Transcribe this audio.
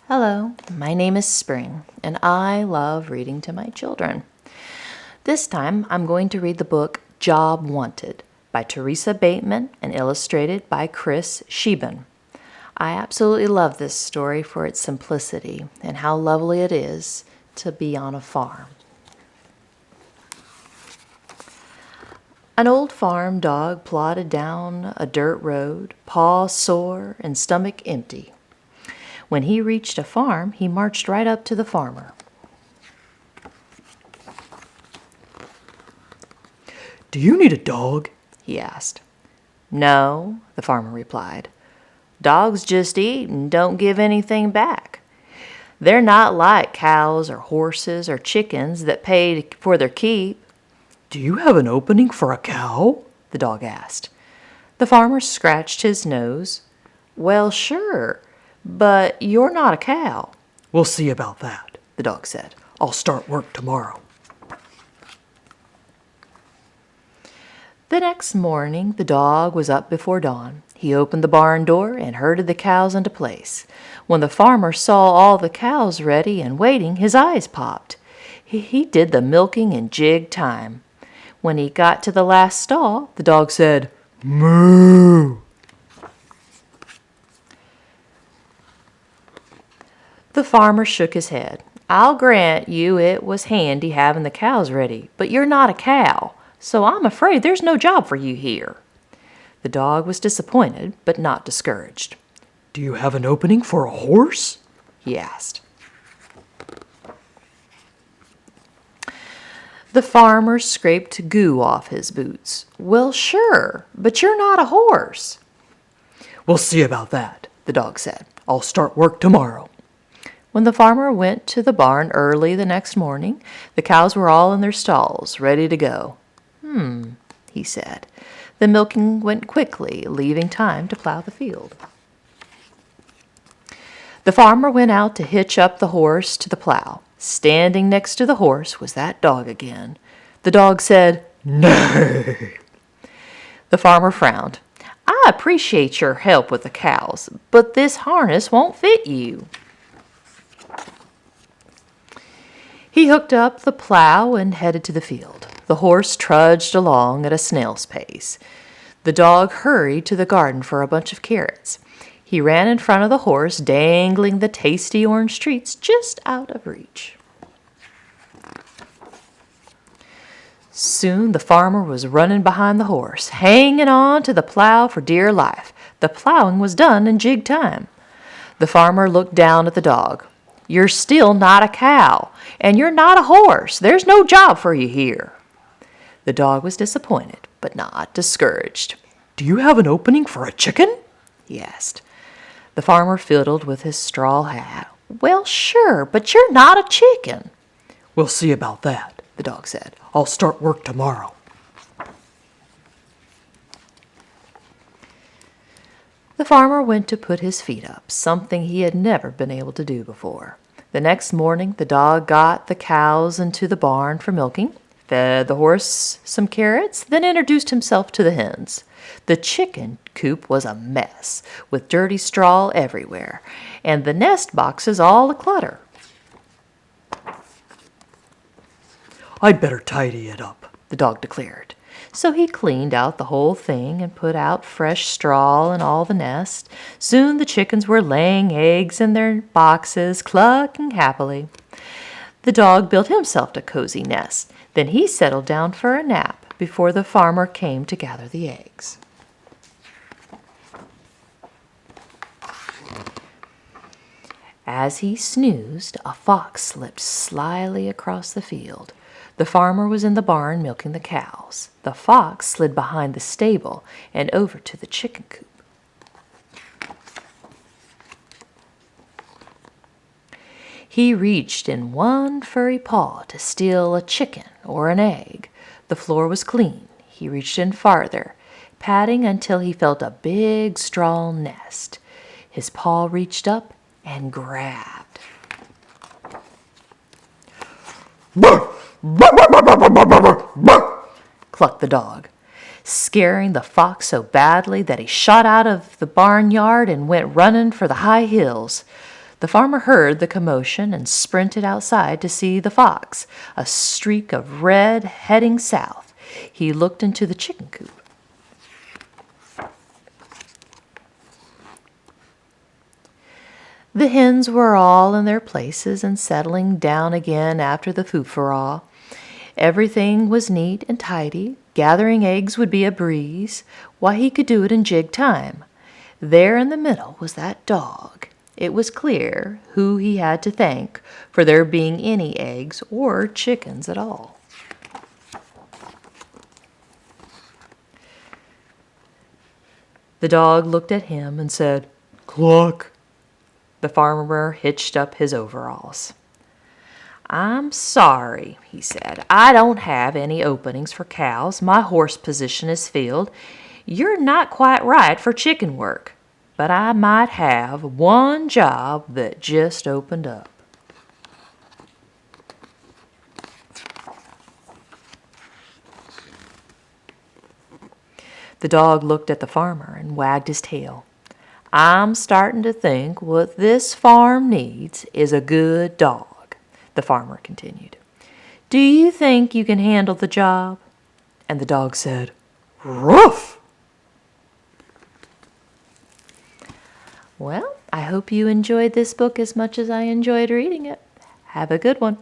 Hello, my name is Spring, and I love reading to my children. This time, I'm going to read the book Job Wanted by Teresa Bateman and illustrated by Chris Sheban. I absolutely love this story for its simplicity and how lovely it is to be on a farm. An old farm dog plodded down a dirt road, paw sore and stomach empty. When he reached a farm, he marched right up to the farmer. "Do you need a dog?" he asked. "No," the farmer replied. "Dogs just eat and don't give anything back. They're not like cows or horses or chickens that pay for their keep." "Do you have an opening for a cow?" the dog asked. The farmer scratched his nose. "Well, sure, but you're not a cow." "We'll see about that," the dog said. "I'll start work tomorrow." The next morning, the dog was up before dawn. He opened the barn door and herded the cows into place. When the farmer saw all the cows ready and waiting, his eyes popped. He did the milking in jig time. When he got to the last stall, the dog said, "Moo!" The farmer shook his head. "I'll grant you it was handy having the cows ready, but you're not a cow, so I'm afraid there's no job for you here." The dog was disappointed, but not discouraged. "Do you have an opening for a horse?" he asked. The farmer scraped goo off his boots. "Well, sure, but you're not a horse." "We'll see about that," the dog said. "I'll start work tomorrow." When the farmer went to the barn early the next morning, the cows were all in their stalls, ready to go. He said. The milking went quickly, leaving time to plow the field. The farmer went out to hitch up the horse to the plow. Standing next to the horse was that dog again. The dog said, "Nay." The farmer frowned. "I appreciate your help with the cows, but this harness won't fit you." He hooked up the plow and headed to the field. The horse trudged along at a snail's pace. The dog hurried to the garden for a bunch of carrots. He ran in front of the horse, dangling the tasty orange treats just out of reach. Soon the farmer was running behind the horse, hanging on to the plow for dear life. The plowing was done in jig time. The farmer looked down at the dog. "You're still not a cow, and you're not a horse. There's no job for you here." The dog was disappointed, but not discouraged. "Do you have an opening for a chicken?" he asked. The farmer fiddled with his straw hat. "Well, sure, but you're not a chicken." "We'll see about that," the dog said. "I'll start work tomorrow." The farmer went to put his feet up, something he had never been able to do before. The next morning, the dog got the cows into the barn for milking, fed the horse some carrots, then introduced himself to the hens. The chicken coop was a mess, with dirty straw everywhere, and the nest boxes all a-clutter. "I'd better tidy it up," the dog declared. So he cleaned out the whole thing and put out fresh straw in all the nests. Soon the chickens were laying eggs in their boxes, clucking happily. The dog built himself a cozy nest. Then he settled down for a nap before the farmer came to gather the eggs. As he snoozed, a fox slipped slyly across the field. The farmer was in the barn milking the cows. The fox slid behind the stable and over to the chicken coop. He reached in one furry paw to steal a chicken or an egg. The floor was clean. He reached in farther, patting until he felt a big straw nest. His paw reached up and grabbed. Clucked the dog, scaring the fox so badly that he shot out of the barnyard and went running for the high hills. The farmer heard the commotion and sprinted outside to see the fox, a streak of red heading south. He looked into the chicken coop. The hens were all in their places and settling down again after the foo-for-all. Everything was neat and tidy. Gathering eggs would be a breeze. Why, he could do it in jig time. There in the middle was that dog. It was clear who he had to thank for there being any eggs or chickens at all. The dog looked at him and said, "Cluck." The farmer hitched up his overalls. "I'm sorry," he said. "I don't have any openings for cows. My horse position is filled. You're not quite right for chicken work, but I might have one job that just opened up." The dog looked at the farmer and wagged his tail. "I'm starting to think what this farm needs is a good dog," the farmer continued. "Do you think you can handle the job?" And the dog said, "Ruff!" Well, I hope you enjoyed this book as much as I enjoyed reading it. Have a good one.